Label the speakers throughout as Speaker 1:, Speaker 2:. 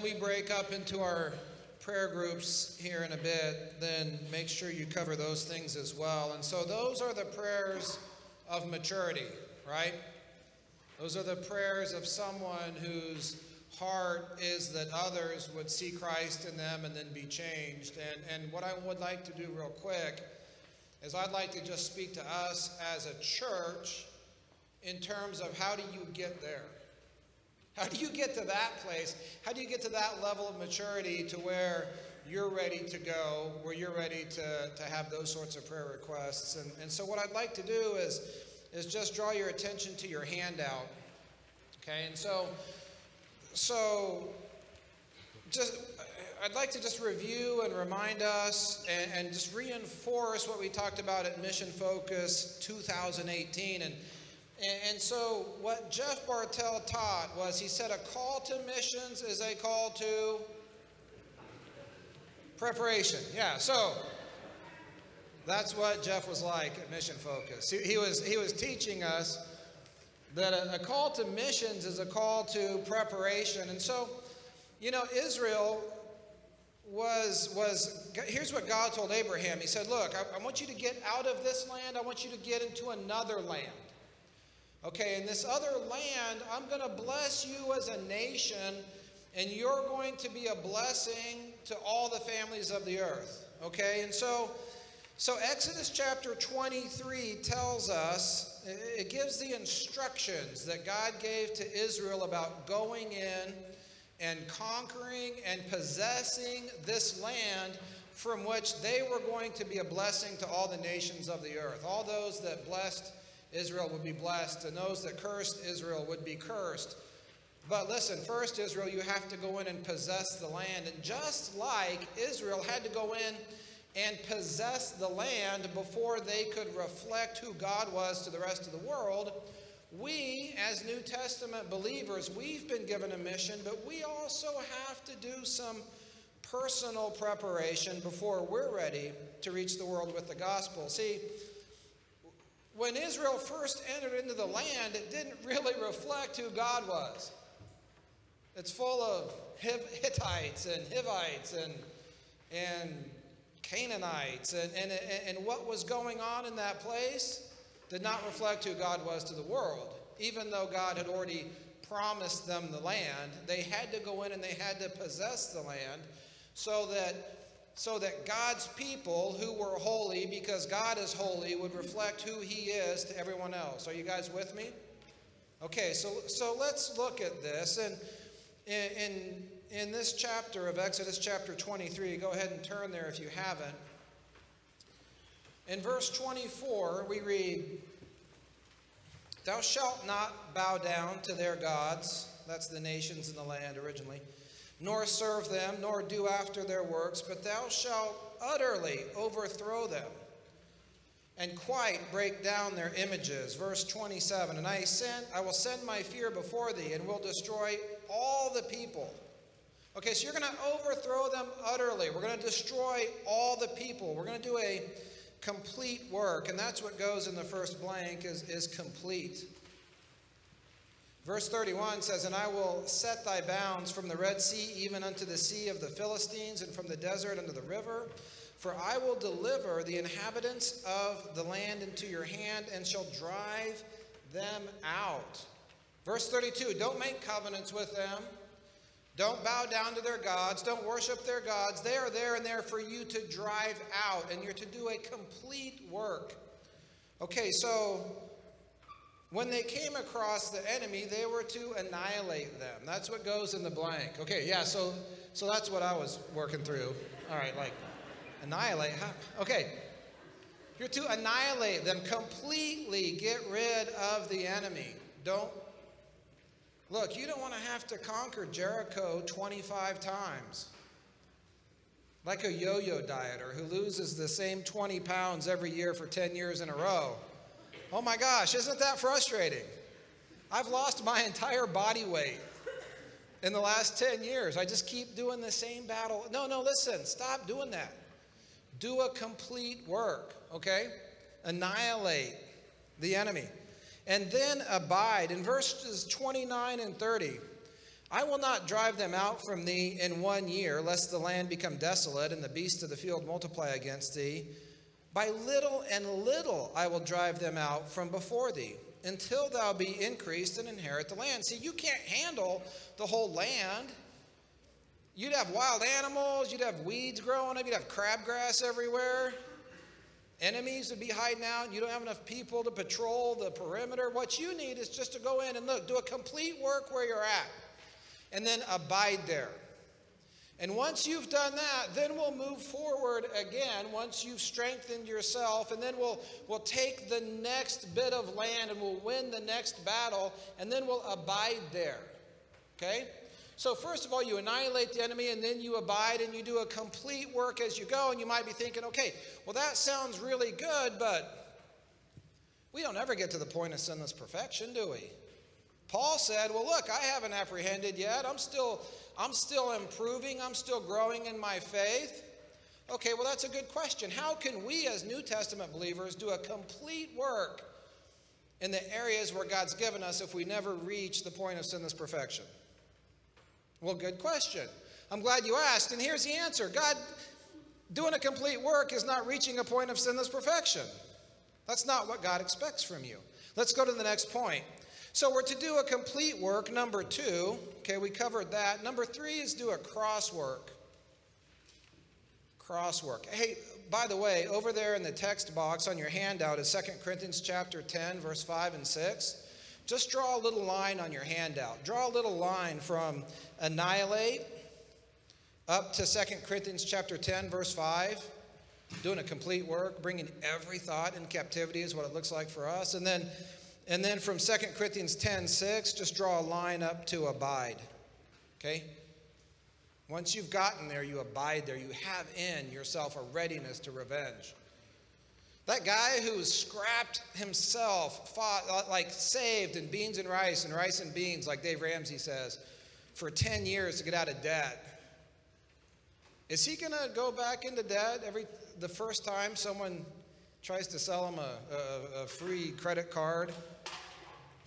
Speaker 1: We break up into our prayer groups here in a bit, then make sure you cover those things as well. And so those are the prayers of maturity, right? Those are the prayers of someone whose heart is that others would see Christ in them and then be changed. And what I would like to do real quick is I'd like to just speak to us as a church in terms of how do you get there? How do you get to that place? How do you get to that level of maturity to where you're ready to go, where you're ready to have those sorts of prayer requests? And so what I'd like to do is just draw your attention to your handout. Okay, and so I'd like to just review and remind us and just reinforce what we talked about at Mission Focus 2018. And so what Jeff Bartell taught was, he said a call to missions is a call to preparation. Yeah, so that's what Jeff was like at Mission Focus. He was teaching us that a call to missions is a call to preparation. And so, you know, Israel here's what God told Abraham. He said, look, I want you to get out of this land. I want you to get into another land. Okay, in this other land, I'm going to bless you as a nation, and you're going to be a blessing to all the families of the earth. Okay, and so Exodus chapter 23 tells us, it gives the instructions that God gave to Israel about going in and conquering and possessing this land from which they were going to be a blessing to all the nations of the earth. All those that blessed Israel would be blessed, and those that cursed Israel would be cursed. But listen, first, Israel, you have to go in and possess the land. And just like Israel had to go in and possess the land before they could reflect who God was to the rest of the world, we, as New Testament believers, we've been given a mission, but we also have to do some personal preparation before we're ready to reach the world with the gospel. See, when Israel first entered into the land, it didn't really reflect who God was. It's full of Hittites and Hivites and Canaanites, and what was going on in that place did not reflect who God was to the world. Even though God had already promised them the land, they had to go in and they had to possess the land so that God's people who were holy, because God is holy, would reflect who he is to everyone else. Are you guys with me? Okay, so let's look at this. And in this chapter of Exodus chapter 23, go ahead and turn there if you haven't. In verse 24, we read, "Thou shalt not bow down to their gods," that's the nations in the land originally, "nor serve them, nor do after their works, but thou shalt utterly overthrow them, and quite break down their images." Verse 27, "And I will send my fear before thee, and will destroy all the people." Okay, so you're going to overthrow them utterly. We're going to destroy all the people. We're going to do a complete work, and that's what goes in the first blank is complete. Verse 31 says, "And I will set thy bounds from the Red Sea even unto the sea of the Philistines, and from the desert unto the river. For I will deliver the inhabitants of the land into your hand, and shall drive them out." Verse 32, don't make covenants with them. Don't bow down to their gods. Don't worship their gods. They are there and there for you to drive out, and you're to do a complete work. Okay, so when they came across the enemy, they were to annihilate them. That's what goes in the blank. Okay, yeah, so that's what I was working through. All right, like, annihilate, huh? Okay. You're to annihilate them, completely get rid of the enemy. Look, you don't want to have to conquer Jericho 25 times. Like a yo-yo dieter who loses the same 20 pounds every year for 10 years in a row. Oh my gosh, isn't that frustrating? I've lost my entire body weight in the last 10 years. I just keep doing the same battle. No, listen, stop doing that. Do a complete work, okay? Annihilate the enemy. And then abide. In verses 29 and 30, I will not drive them out from thee in 1 year, lest the land become desolate and the beasts of the field multiply against thee. By little and little I will drive them out from before thee, until thou be increased and inherit the land. See, you can't handle the whole land. You'd have wild animals, you'd have weeds growing up, you'd have crabgrass everywhere. Enemies would be hiding out. You don't have enough people to patrol the perimeter. What you need is just to go in and look, do a complete work where you're at, and then abide there. And once you've done that, then we'll move forward again, once you've strengthened yourself, and then we'll take the next bit of land and we'll win the next battle, and then we'll abide there. Okay? So first of all, you annihilate the enemy, and then you abide, and you do a complete work as you go. And you might be thinking, okay, well, that sounds really good, but we don't ever get to the point of sinless perfection, do we? Paul said, well, look, I haven't apprehended yet. I'm still improving. I'm still growing in my faith. Okay, well, that's a good question. How can we as New Testament believers do a complete work in the areas where God's given us if we never reach the point of sinless perfection? Well, good question. I'm glad you asked, and here's the answer. God, doing a complete work is not reaching a point of sinless perfection. That's not what God expects from you. Let's go to the next point. So we're to do a complete work, number 2. Okay, we covered that. Number 3 is do a crosswork. Crosswork. Hey, by the way, over there in the text box on your handout is 2 Corinthians chapter 10, verse 5 and 6. Just draw a little line on your handout. Draw a little line from annihilate up to 2 Corinthians chapter 10, verse 5. Doing a complete work, bringing every thought in captivity is what it looks like for us. And then from 2 Corinthians 10, 6, just draw a line up to abide. Okay? Once you've gotten there, you abide there. You have in yourself a readiness to revenge. That guy who scrapped himself, fought, like saved in beans and rice and beans, like Dave Ramsey says, for 10 years to get out of debt. Is he going to go back into debt the first time someone tries to sell him a free credit card?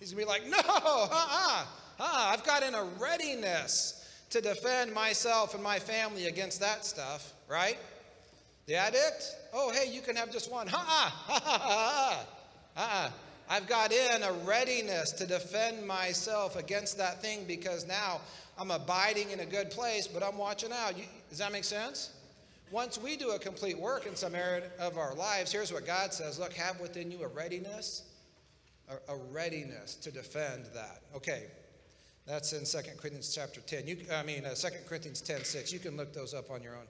Speaker 1: He's going to be like, no, I've got in a readiness to defend myself and my family against that stuff, right? The addict? Oh, hey, you can have just one. I've got in a readiness to defend myself against that thing because now I'm abiding in a good place, but I'm watching out. Does that make sense? Once we do a complete work in some area of our lives, here's what God says. Look, have within you a readiness to defend that. Okay, that's in 2 Corinthians chapter 10. 2 Corinthians 10:6. You can look those up on your own.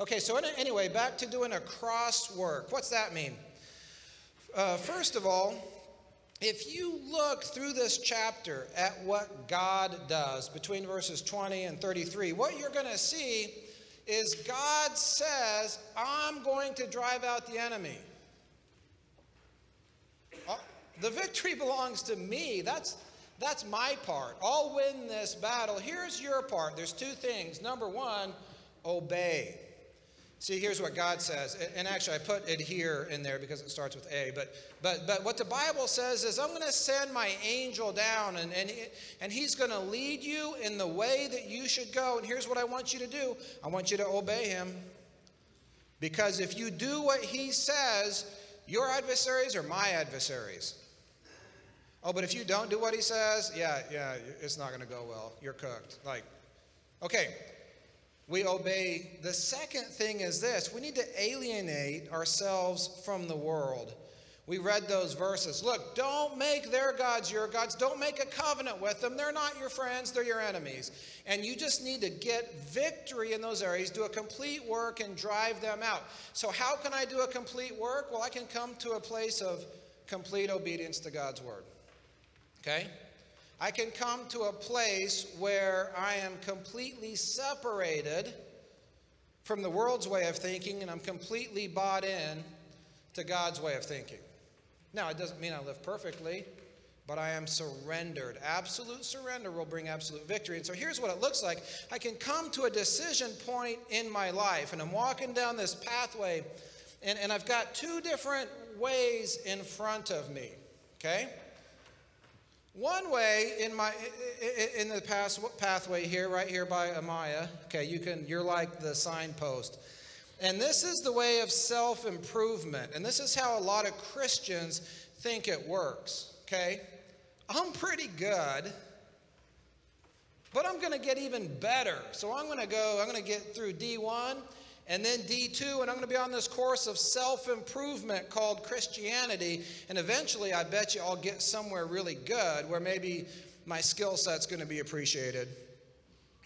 Speaker 1: Okay, so anyway, back to doing a crosswork. What's that mean? First of all, if you look through this chapter at what God does between verses 20 and 33, what you're going to see is God says, I'm going to drive out the enemy. The victory belongs to me. That's my part. I'll win this battle. Here's your part. There's 2 things. Number 1, obey. See, here's what God says. And actually, I put it here in there because it starts with A. But what the Bible says is, I'm going to send my angel down, and he's going to lead you in the way that you should go. And here's what I want you to do. I want you to obey him. Because if you do what he says, your adversaries are my adversaries. Oh, but if you don't do what he says, yeah, it's not going to go well. You're cooked. Okay. We obey. The second thing is this. We need to alienate ourselves from the world. We read those verses. Look, don't make their gods your gods. Don't make a covenant with them. They're not your friends. They're your enemies. And you just need to get victory in those areas, do a complete work, and drive them out. So how can I do a complete work? Well, I can come to a place of complete obedience to God's word. Okay? I can come to a place where I am completely separated from the world's way of thinking, and I'm completely bought in to God's way of thinking. Now, it doesn't mean I live perfectly, but I am surrendered. Absolute surrender will bring absolute victory. And so here's what it looks like. I can come to a decision point in my life, and I'm walking down this pathway, and I've got 2 different ways in front of me, okay? One way in the pathway here, right here by Amaya, okay, you're like the signpost. And this is the way of self-improvement. And this is how a lot of Christians think it works, okay? I'm pretty good, but I'm going to get even better. So I'm going to get through D1 and then D2, and I'm going to be on this course of self-improvement called Christianity. And eventually, I bet you I'll get somewhere really good where maybe my skill set's going to be appreciated,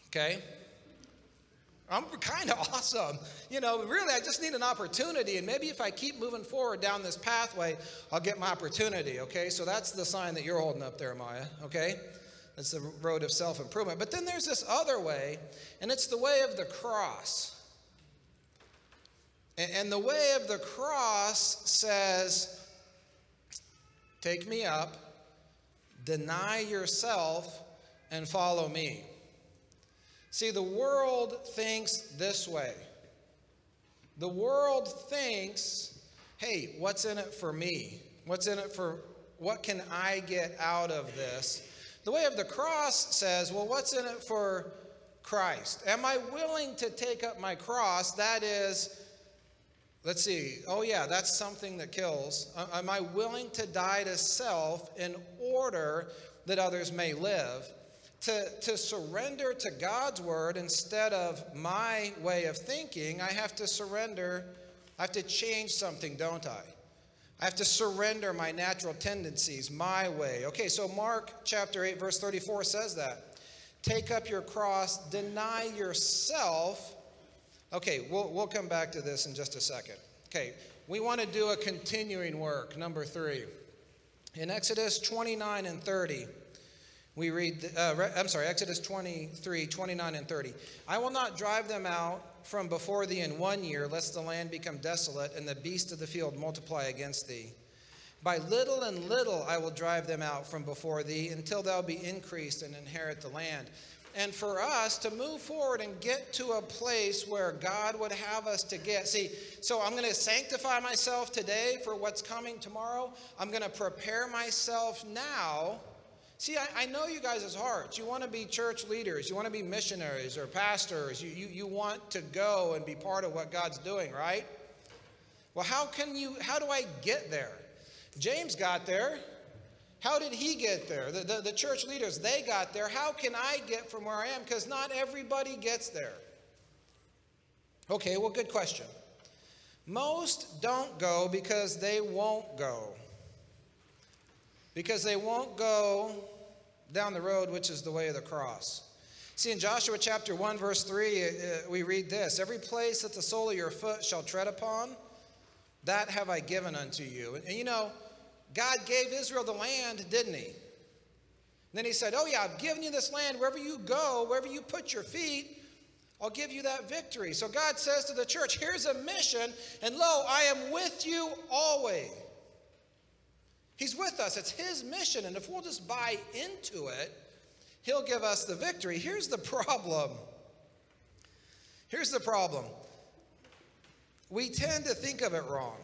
Speaker 1: okay? I'm kind of awesome. Really, I just need an opportunity. And maybe if I keep moving forward down this pathway, I'll get my opportunity, okay? So that's the sign that you're holding up there, Maya, okay? That's the road of self-improvement. But then there's this other way, and it's the way of the cross. And the way of the cross says, take me up, deny yourself, and follow me. See, the world thinks this way. The world thinks, hey, what's in it for me? What's in it for, what can I get out of this? The way of the cross says, well, what's in it for Christ? Am I willing to take up my cross? That is, let's see, oh yeah, that's something that kills. Am I willing to die to self in order that others may live? To surrender to God's word instead of my way of thinking, I have to surrender. I have to change something, don't I? I have to surrender my natural tendencies, my way. Okay, so Mark chapter 8, verse 34 says that. Take up your cross, deny yourself. Okay, we'll come back to this in just a second. Okay, we want to do a continuing work, number 3. In Exodus 29 and 30. We read, Exodus 23, 29 and 30. I will not drive them out from before thee in 1 year, lest the land become desolate and the beasts of the field multiply against thee. By little and little I will drive them out from before thee until thou be increased and inherit the land. And for us to move forward and get to a place where God would have us to get. See, so I'm going to sanctify myself today for what's coming tomorrow. I'm going to prepare myself now. See, I know you guys' hearts. You want to be church leaders. You want to be missionaries or pastors. You want to go and be part of what God's doing, right? Well, how do I get there? James got there. How did he get there? The church leaders, they got there. How can I get from where I am? Because not everybody gets there. Okay, well, good question. Most don't go because they won't go. Because they won't go down the road, which is the way of the cross. See, in Joshua chapter 1, verse 3, we read this. Every place that the sole of your foot shall tread upon, that have I given unto you. And God gave Israel the land, didn't he? And then he said, oh yeah, I've given you this land. Wherever you go, wherever you put your feet, I'll give you that victory. So God says to the church, here's a mission, and lo, I am with you always. He's with us. It's his mission. And if we'll just buy into it, he'll give us the victory. Here's the problem. Here's the problem. We tend to think of it wrong.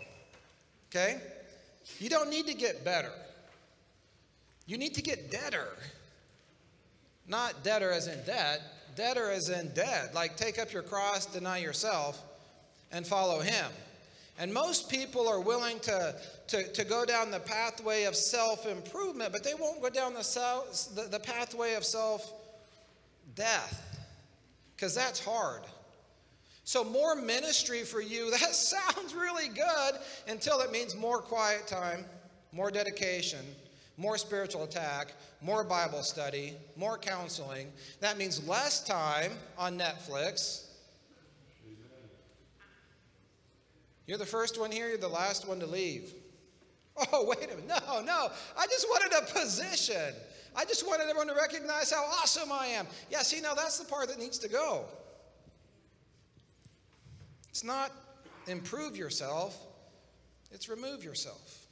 Speaker 1: Okay? You don't need to get better. You need to get deader. Not debtor as in debt. Debtor as in dead. Like take up your cross, deny yourself, and follow him. And most people are willing to go down the pathway of self-improvement, but they won't go down the pathway of self-death, because that's hard. So more ministry for you, that sounds really good until it means more quiet time, more dedication, more spiritual attack, more Bible study, more counseling. That means less time on Netflix. You're the first one here, you're the last one to leave. Oh, wait a minute. No. I just wanted a position. I just wanted everyone to recognize how awesome I am. Yeah, see, now that's the part that needs to go. It's not improve yourself, it's remove yourself.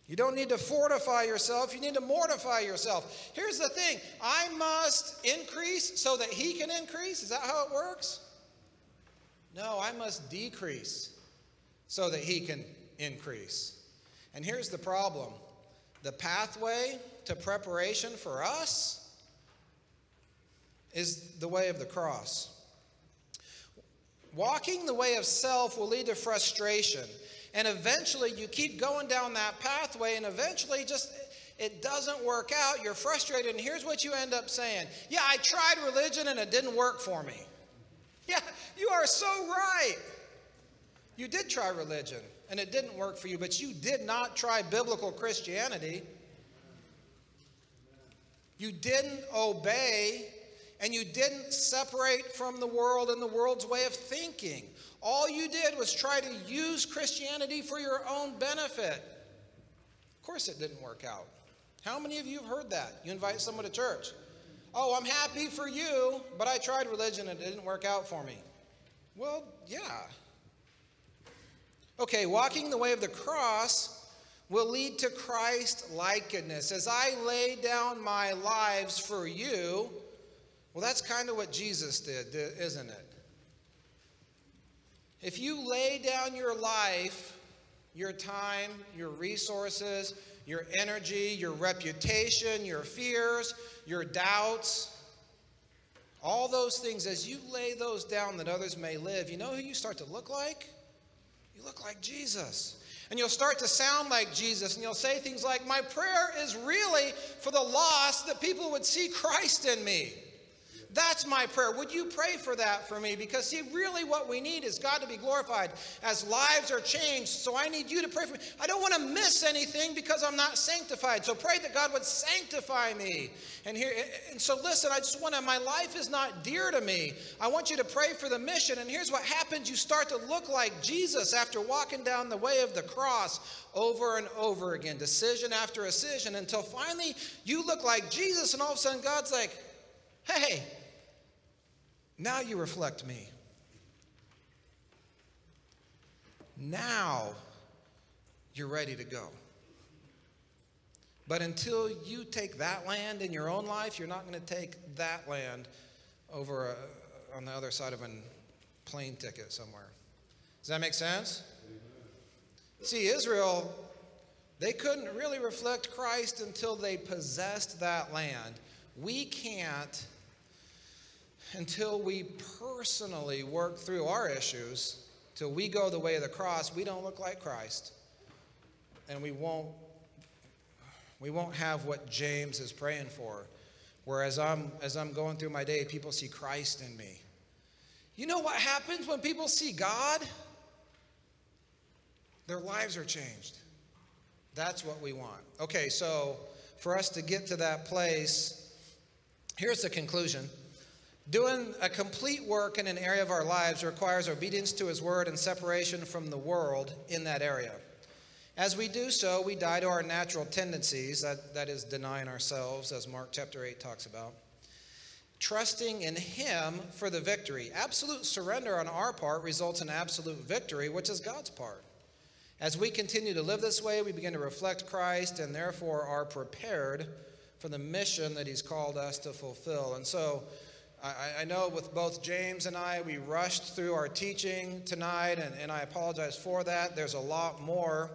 Speaker 1: You don't need to fortify yourself, you need to mortify yourself. Here's the thing, I must increase so that he can increase. Is that how it works? No, I must decrease so that he can increase. And here's the problem. The pathway to preparation for us is the way of the cross. Walking the way of self will lead to frustration. And eventually you keep going down that pathway, and eventually it doesn't work out. You're frustrated, and here's what you end up saying. Yeah, I tried religion and it didn't work for me. Yeah, you are so right. You did try religion and it didn't work for you, but you did not try biblical Christianity. You didn't obey, and you didn't separate from the world and the world's way of thinking. All you did was try to use Christianity for your own benefit. Of course it didn't work out. How many of you have heard that? You invite someone to church. Oh, I'm happy for you, but I tried religion and it didn't work out for me. Well, yeah. Okay, walking the way of the cross will lead to Christ-likeness. As I lay down my lives for you, well, that's kind of what Jesus did, isn't it? If you lay down your life, your time, your resources, your energy, your reputation, your fears, your doubts, all those things, as you lay those down that others may live, you know who you start to look like? You look like Jesus. And you'll start to sound like Jesus, and you'll say things like, my prayer is really for the lost, that people would see Christ in me. That's my prayer. Would you pray for that for me? Because see, really what we need is God to be glorified as lives are changed. So I need you to pray for me. I don't want to miss anything because I'm not sanctified. So pray that God would sanctify me. And so listen, my life is not dear to me. I want you to pray for the mission. And here's what happens. You start to look like Jesus after walking down the way of the cross over and over again, decision after decision, until finally you look like Jesus, and all of a sudden God's like, hey, now you reflect me. Now you're ready to go. But until you take that land in your own life, you're not going to take that land over on the other side of a plane ticket somewhere. Does that make sense? See, Israel, they couldn't really reflect Christ until they possessed that land. We can't until we personally work through our issues, till we go the way of the cross. We don't look like Christ, and we won't have what James is praying for, where as I'm going through my day, people see Christ in me. You know what happens when people see God? Their lives are changed. That's what we want. Okay, so for us to get to that place, here's the conclusion. Doing a complete work in an area of our lives requires obedience to His word and separation from the world in that area. As we do so, we die to our natural tendencies, that is denying ourselves, as Mark chapter 8 talks about. Trusting in Him for the victory. Absolute surrender on our part results in absolute victory, which is God's part. As we continue to live this way, we begin to reflect Christ and therefore are prepared for the mission that He's called us to fulfill. And so, I know with both James and I, we rushed through our teaching tonight, and I apologize for that. There's a lot more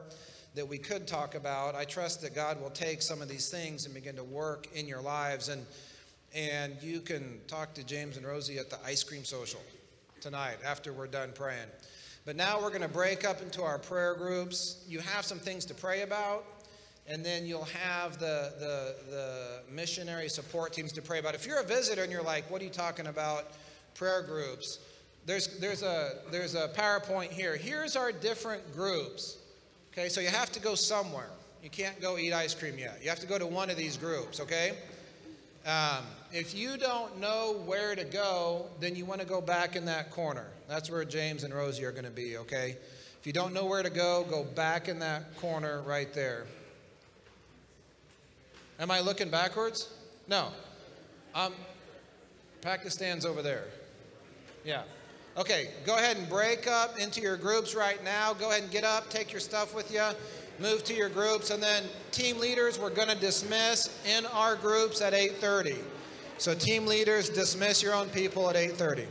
Speaker 1: that we could talk about. I trust that God will take some of these things and begin to work in your lives. And you can talk to James and Rosie at the ice cream social tonight after we're done praying. But now we're going to break up into our prayer groups. You have some things to pray about. And then you'll have the missionary support teams to pray about. If you're a visitor and you're like, what are you talking about? Prayer groups. There's a PowerPoint here. Here's our different groups. Okay, so you have to go somewhere. You can't go eat ice cream yet. You have to go to one of these groups, okay? If you don't know where to go, then you want to go back in that corner. That's where James and Rosie are going to be, okay? If you don't know where to go back in that corner right there. Am I looking backwards? No. Pakistan's over there. Yeah. Okay, go ahead and break up into your groups right now. Go ahead and get up, take your stuff with you, move to your groups, and then team leaders, we're going to dismiss in our groups at 8:30. So team leaders, dismiss your own people at 8:30.